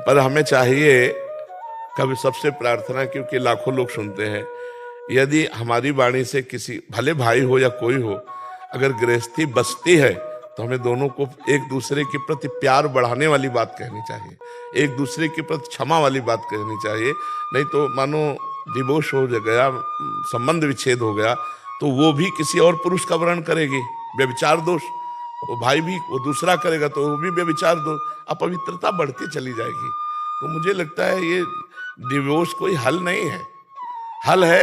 पर हमें चाहिए कभी सबसे प्रार्थना, क्योंकि लाखों लोग सुनते हैं, यदि हमारी वाणी से किसी भले भाई हो या कोई हो अगर गृहस्थी बसती है तो हमें दोनों को एक दूसरे के प्रति प्यार बढ़ाने वाली बात कहनी चाहिए, एक दूसरे के प्रति क्षमा वाली बात कहनी चाहिए। नहीं तो मानो डिवोर्स हो गया, संबंध विच्छेद हो गया, तो वो भी किसी और पुरुष का वर्ण करेगी, व्यभिचार दोष। वो भाई भी वो दूसरा करेगा तो वो भी व्यभिचार दोष, अपवित्रता बढ़ती चली जाएगी। तो मुझे लगता है ये डिवोर्स कोई हल नहीं है। हल है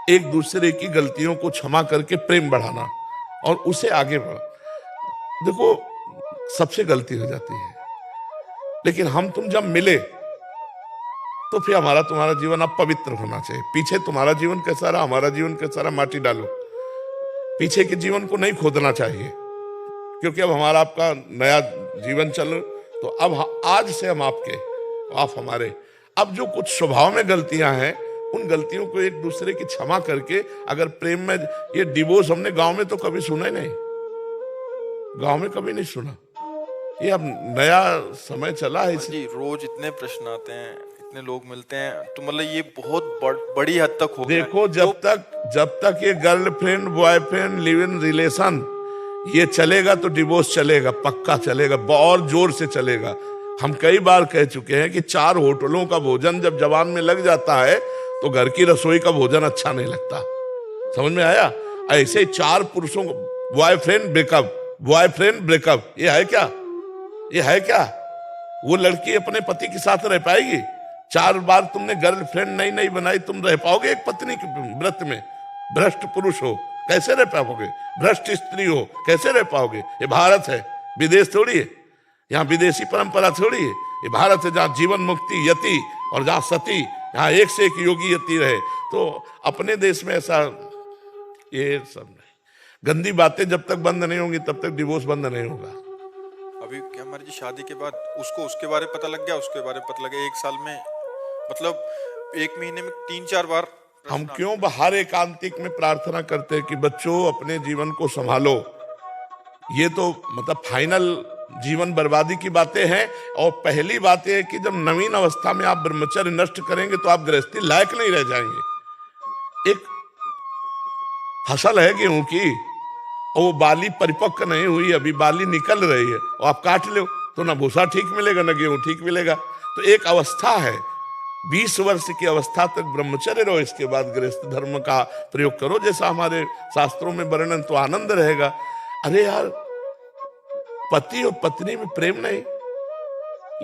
एक दूसरे की गलतियों को क्षमा करके प्रेम बढ़ाना और उसे आगे बढ़ा। देखो, सबसे गलती हो जाती है, लेकिन हम तुम जब मिले तो फिर हमारा तुम्हारा जीवन अब पवित्र होना चाहिए। पीछे तुम्हारा जीवन कैसा रहा, हमारा जीवन कैसा रहा, माटी डालो। पीछे के जीवन को नहीं खोदना चाहिए, क्योंकि अब हमारा आपका नया जीवन चल, तो अब आज से हम आपके, आप हमारे। अब जो कुछ स्वभाव में गलतियां हैं उन गलतियों को एक दूसरे की क्षमा करके अगर प्रेम में, ये डिवोर्स हमने गांव में तो कभी सुना ही नहीं, गांव में कभी नहीं सुना। ये अब नया समय चला है जी। रोज इतने प्रश्न आते हैं, इतने लोग मिलते हैं, तो मतलब ये बहुत बड़ी हद तक हो गया। देखो, जब तक ये girlfriend boyfriend live in relation ये चलेगा तो डिवोर्स चलेगा, पक्का चलेगा, और जोर से चलेगा। हम कई बार कह चुके हैं कि 4 होटलों का भोजन जब जवान में लग जाता है तो घर की रसोई का भोजन अच्छा नहीं लगता। समझ में आया? ऐसे 4 पुरुषों को बॉयफ्रेंड ब्रेकअप, ये है क्या? ये है क्या? वो लड़की अपने पति के साथ रह पाएगी? 4 बार तुमने गर्लफ्रेंड नई बनाई, तुम रह पाओगे एक पत्नी के व्रत में? भ्रष्ट पुरुष हो कैसे रह पाओगे? भ्रष्ट स्त्री हो कैसे रह पाओगे? ये भारत है, विदेश थोड़ी है। यहाँ विदेशी परंपरा थोड़ी है। ये भारत है जहाँ जीवन मुक्ति यति और जहाँ सती, यहाँ एक से एक योगी यति रहे। तो अपने देश में ऐसा ये सब नहीं। गंदी बातें जब तक बंद नहीं होंगी तब तक डिवोर्स बंद नहीं होगा। अभी क्या हमारी जी शादी के बाद उसको उसके बारे में पता लग गया, उसके बारे में पता लगा, 1 साल में मतलब 1 महीने में 3-4 बार। हम क्यों बाहर एकांतिक में प्रार्थना करते हैं कि बच्चों अपने जीवन को संभालो? ये तो मतलब फाइनल जीवन बर्बादी की बातें हैं। और पहली बात यह है कि जब नवीन अवस्था में आप ब्रह्मचर्य नष्ट करेंगे तो आप गृहस्थी लायक नहीं रह जाएंगे। एक फसल है गेहूं की और वो बाली परिपक्व नहीं हुई, अभी बाली निकल रही है, और आप काट लो तो ना भूसा ठीक मिलेगा ना गेहूं ठीक मिलेगा। तो एक अवस्था है, 20 वर्ष की अवस्था तक ब्रह्मचर्य रहो, इसके बाद गृहस्थ धर्म का प्रयोग करो जैसा हमारे शास्त्रों में वर्णन, तो आनंद रहेगा। अरे यार, पति और पत्नी में प्रेम नहीं,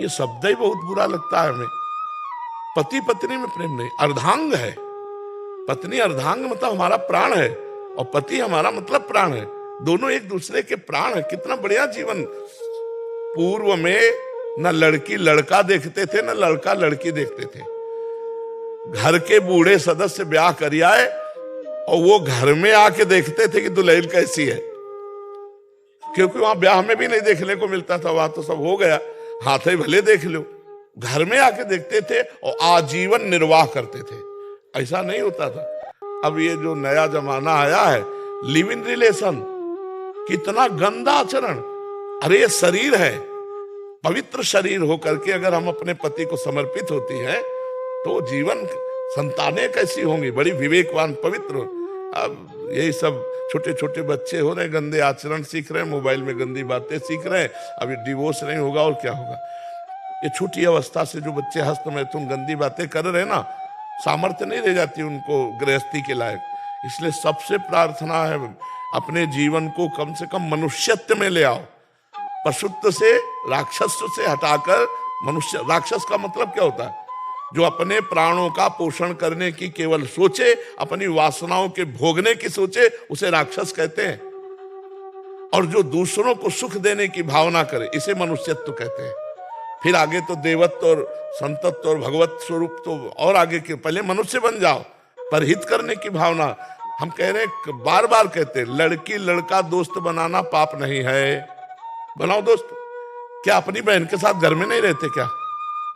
ये शब्द ही बहुत बुरा लगता है हमें। पति पत्नी में प्रेम नहीं, अर्धांग है। पत्नी अर्धांग मतलब हमारा प्राण है और पति हमारा मतलब प्राण है। दोनों एक दूसरे के प्राण है। कितना बढ़िया जीवन। पूर्व में न लड़की लड़का देखते थे न लड़का लड़की देखते थे। घर के बूढ़े सदस्य ब्याह कर आए और वो घर में आके देखते थे कि दुल्हन कैसी है, क्योंकि वहां ब्याह में भी नहीं देखने को मिलता था, वहां तो सब हो गया, हाथ ही भले देख लो। घर में आके देखते थे और आजीवन निर्वाह करते थे। ऐसा नहीं होता था। अब ये जो नया जमाना आया है, लिव इन रिलेशन, कितना गंदा आचरण। अरे ये शरीर है, पवित्र शरीर होकर के अगर हम अपने पति को समर्पित होती हैं तो जीवन संतानें कैसी होंगी, बड़ी विवेकवान पवित्र। अब यही सब छोटे छोटे बच्चे हो रहे हैं, गंदे आचरण सीख रहे हैं, मोबाइल में गंदी बातें सीख रहे हैं। अभी डिवोर्स नहीं होगा और क्या होगा? ये छोटी अवस्था से जो बच्चे हस्त में तुम गंदी बातें कर रहे हैं ना, सामर्थ्य नहीं रह जाती उनको गृहस्थी के लायक। इसलिए सबसे प्रार्थना है अपने जीवन को कम से कम मनुष्यत्व में ले आओ। पशुत्व से, राक्षस से हटाकर मनुष्य। राक्षस का मतलब क्या होता है? जो अपने प्राणों का पोषण करने की केवल सोचे, अपनी वासनाओं के भोगने की सोचे, उसे राक्षस कहते हैं। और जो दूसरों को सुख देने की भावना करे, इसे मनुष्यत्व कहते हैं। फिर आगे तो देवत्व और संतत्व और भगवत स्वरूप तो और आगे के, पहले मनुष्य बन जाओ। पर हित करने की भावना, हम कह रहे हैं, बार बार कहते हैं, लड़की लड़का दोस्त बनाना पाप नहीं है। बनाओ दोस्त। क्या अपनी बहन के साथ घर में नहीं रहते क्या?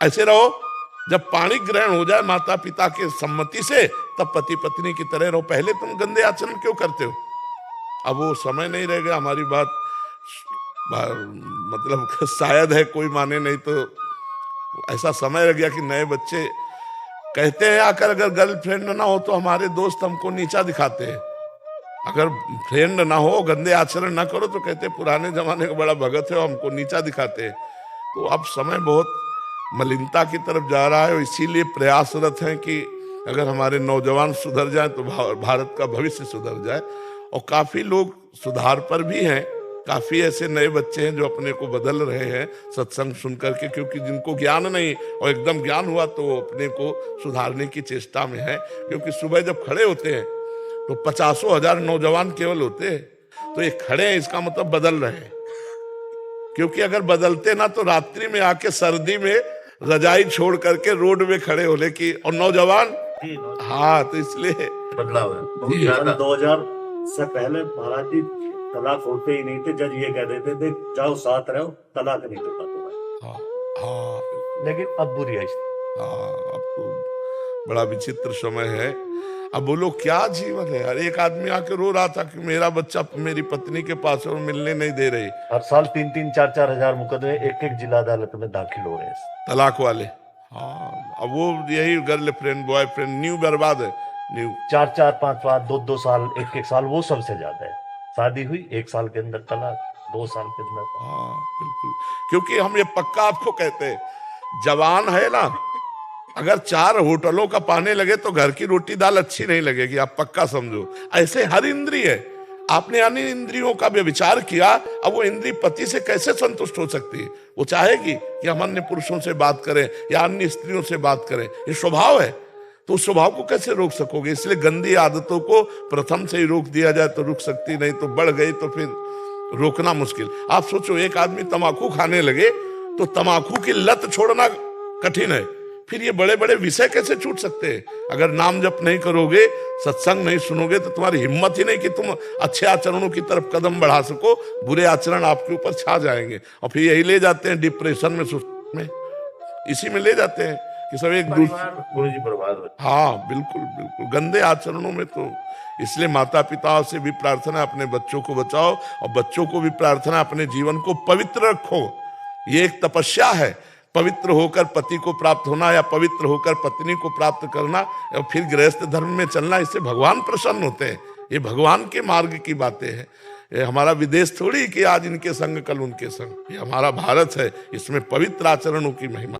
ऐसे रहो। जब पाणी ग्रहण हो जाए माता पिता के सम्मति से, तब पति पत्नी की तरह रहो। पहले तुम गंदे आचरण क्यों करते हो? अब वो समय नहीं रह गया। हमारी बात मतलब शायद है कोई माने, नहीं तो ऐसा समय रह गया कि नए बच्चे कहते हैं आकर, अगर गर्लफ्रेंड ना हो तो हमारे दोस्त हमको नीचा दिखाते हैं। अगर फ्रेंड ना हो, गंदे आचरण ना करो तो कहते पुराने जमाने का बड़ा भगत है, हमको नीचा दिखाते हैं। तो अब समय बहुत मलिनता की तरफ जा रहा है और इसीलिए प्रयासरत हैं कि अगर हमारे नौजवान सुधर जाएं तो भारत का भविष्य सुधर जाए। और काफी लोग सुधार पर भी हैं, काफी ऐसे नए बच्चे हैं जो अपने को बदल रहे हैं सत्संग सुन करके, क्योंकि जिनको ज्ञान नहीं और एकदम ज्ञान हुआ तो वो अपने को सुधारने की चेष्टा में है। क्योंकि सुबह जब खड़े होते हैं तो 50,000 नौजवान केवल होते हैं, तो ये खड़े हैं इसका मतलब बदल रहे हैं। क्योंकि अगर बदलते ना तो रात्रि में आके सर्दी में रजाई छोड़ करके रोड में खड़े होले की, और नौजवान हाँ, तो इसलिए बदलाव है। 2000 से पहले महाराज जी तलाक होते ही नहीं थे, जज ये कह देते थे जाओ साथ रहो, तलाक नहीं देता तुम्हें। हाँ हाँ, लेकिन अब बुरी है स्थिति। हाँ, अब तो बड़ा विचित्र समय है। अब बोलो क्या जीवन है। हर एक आदमी आके रो रहा था कि मेरा बच्चा मेरी पत्नी के पास है और मिलने नहीं दे रही। हर साल 3-3, 4-4 हजार मुकदमे एक जिला अदालत में दाखिल हो रहे हैं तलाक वाले। हाँ, अब वो यही गर्लफ्रेंड बॉयफ्रेंड न्यू बर्बाद है, न्यू 4-4, 5-5, 2-2 साल, 1-1 साल, वो सबसे ज्यादा है। शादी हुई 1 साल के अंदर तलाक, 2 साल के अंदर। हाँ बिल्कुल, क्योंकि हम ये पक्का आपको कहते हैं, जवान है ना, अगर 4 होटलों का पाने लगे तो घर की रोटी दाल अच्छी नहीं लगेगी, आप पक्का समझो। ऐसे हर इंद्रिय है, आपने अन्य इंद्रियों का विचार किया, अब वो इंद्रिय पति से कैसे संतुष्ट हो सकती है। वो चाहेगी कि हम अन्य पुरुषों से बात करें या अन्य स्त्रियों से बात करें, ये स्वभाव है। तो उस स्वभाव को कैसे रोक सकोगे। इसलिए गंदी आदतों को प्रथम से ही रोक दिया जाए तो रुक सकती, नहीं तो बढ़ गई तो फिर रोकना मुश्किल। आप सोचो, एक आदमी तंबाकू खाने लगे तो तंबाकू की लत छोड़ना कठिन है, फिर ये बड़े बड़े विषय कैसे छूट सकते हैं। अगर नाम जप नहीं करोगे, सत्संग नहीं सुनोगे तो तुम्हारी हिम्मत ही नहीं कि तुम अच्छे आचरणों की तरफ कदम बढ़ा सको। बुरे आचरण आपके ऊपर छा जाएंगे और फिर यही ले जाते हैं डिप्रेशन में, सुस्त में, इसी में ले जाते हैं कि सब एक गुरु जी बर्बाद हो। हाँ बिल्कुल बिल्कुल, गंदे आचरणों में। तो इसलिए माता पिता से भी प्रार्थना, अपने बच्चों को बचाओ और बच्चों को भी प्रार्थना, अपने जीवन को पवित्र रखो। ये एक तपस्या है, पवित्र होकर पति को प्राप्त होना या पवित्र होकर पत्नी को प्राप्त करना और फिर गृहस्थ धर्म में चलना। इससे भगवान प्रसन्न होते हैं। ये भगवान के मार्ग की बातें हैं। ये हमारा विदेश थोड़ी कि आज इनके संग कल उनके संग, ये हमारा भारत है, इसमें पवित्र आचरणों की महिमा।